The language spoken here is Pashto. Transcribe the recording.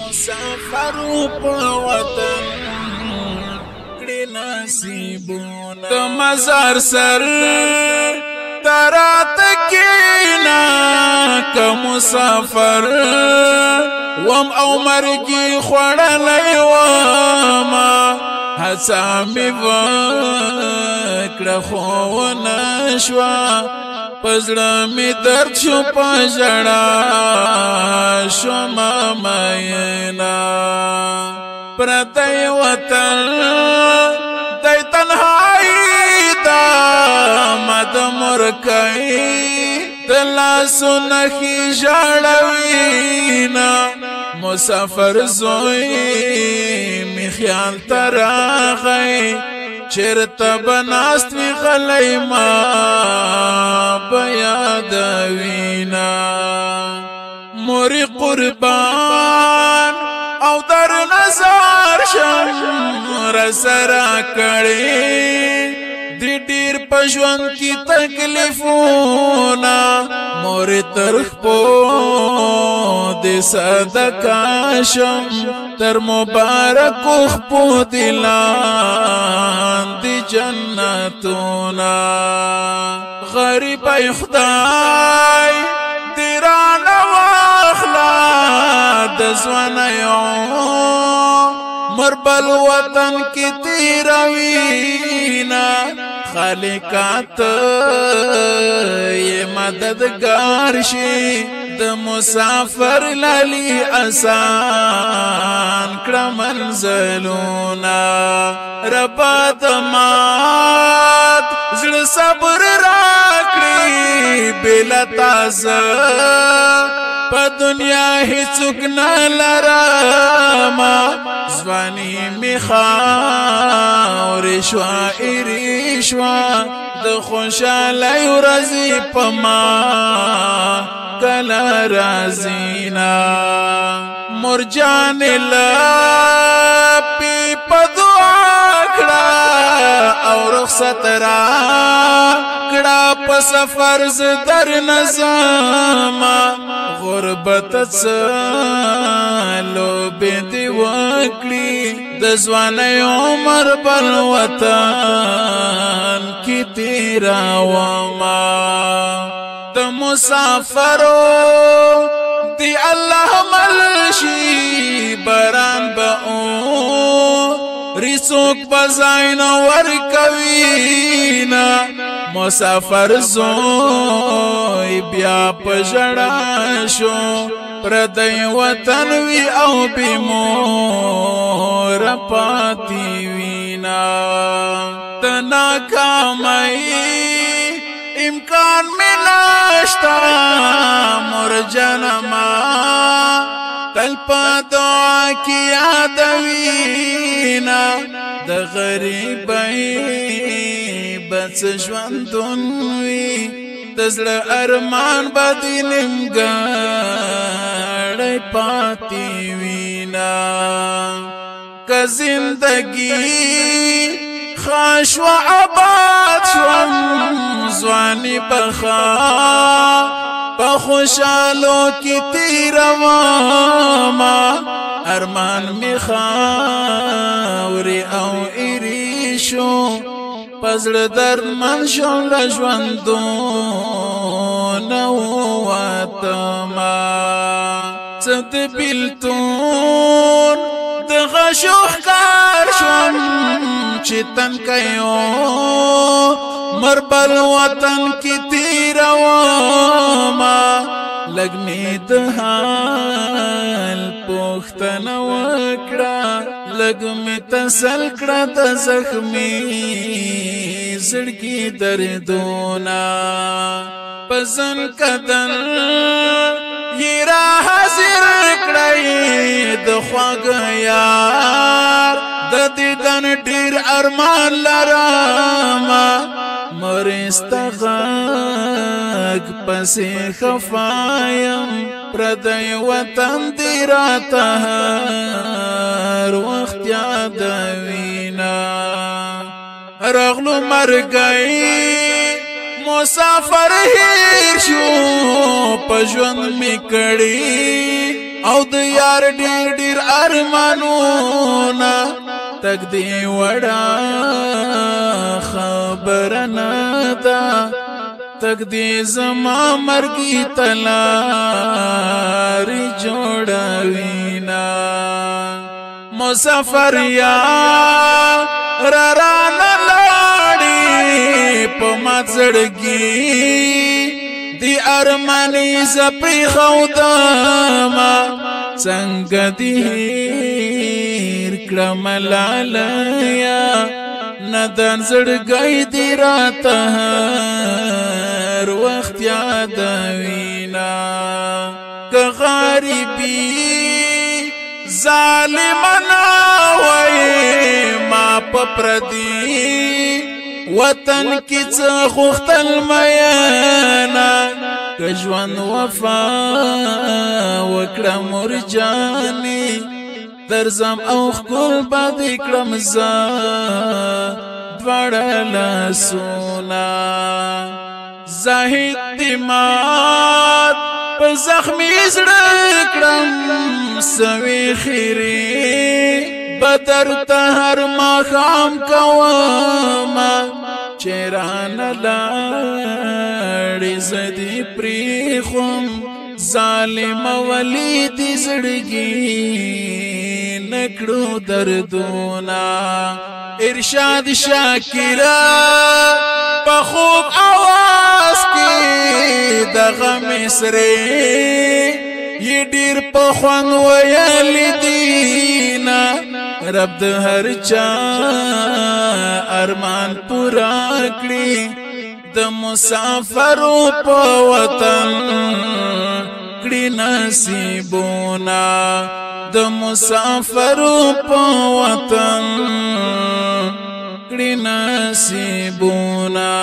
مسافرو په وطن کړي نصیبونه د مزار سر ترات کینا که مسافر وم او مرګي خوړلې وما هڅه مې وکړه خو نشوه پزړه می درد شو پژړا شو ماینا پرتای وطن دای تنهایی دا مد مرکای دلا سنخی جړوینا مسافر زوی می خیال تراغی چرته بناست وی غلی ما بیاد وینا موری قربان او در نظر شم رسرا کړي دی ډیر پښون کی تکلیفونا موری ترخ پو دی صدقه شم تر مبارک خپو دلان دی جنتونا غریب خدای دیران واخلا دزوان مربل وطن کی تیروینا خالقات یہ مددگار شي د مسافر لالی آسان کړه منزلونا ربا دمات زړه صبر راکړي بلا تازه په دنیا هیڅوک نه لرما ځواني می خاورې شوه ایرې شوه د خوشحاله ورځې په ما کله رازینا مرجان لپی په دعا کړه او رخصت را کړه په سفر ز در نظام غربت څلو به دی وکړي د ځوان عمر بل وطن کی تیرا وما د مسافرو دی الله ملشي باران بهو ریسوک بزاین ورکوینا مسافر زوی بیا پژړا شو پردی وطن وی او بیمور پاتی وینا تنا کامئی امکان میں ناشتا مر جنما تل پا دعا کی یادوینا د غریبی بچ ژوندون وی دزړه ارمان باندې نیمګړی پاتې وینا که زندگی خاش و آباد شوم ځواني بخا په خوشالو کې تیروما ارمان می خاورې او ایری شو پزړه درمن شوم له ژوندون وتما څه د بیلتون د غشو ښکار شوم چې تن کيو مربل وطن کی تیروما لګ می د حال پوښتنه وکړه لګ می تسل کړه د زخمي زړګي دردونه پزن کدن یرا حاضر کړی د خواږ یار د دیدن ډیر ارمان لرما مرستغاق پسې خفایم پردی وطن دی راته هر وخت یادوینا رغلو مرګی مسافر هیر شو پژوند می کړي او د یار ډیر ډیر ارمانونه تک دی وړا خبر نه ده تک دی زما مرګي تلاري جوړوينا مسافر یا رانا لاړي په مازړګي دی ارمانی زپری خودما څنګه دی هیر کړم لالیا ندان زړګي دی راته هر وخت یادوینا که غریبی ظالمنا وای ما پپردی وطن کی څه خوختل میانا کژوان وفا وکړه مرجانی درزم او خپل بد کړم ز دوړل سونا زاهد دمات په زخمی زړه کړم سوي خیری بدر تهر ما خام کوما چیران لاړې زدي پریخم ظالم ولی دې زړګي نکړو دردونا ارشاد شاکرا په خوب आवाज کې دغه مصری یہ ډیر په خوان ویل دینا رب د هر چا ارمان پورا کړی د مسافر په وطن کړی نصیبونا د مسافر په وطن کړی نصیبونا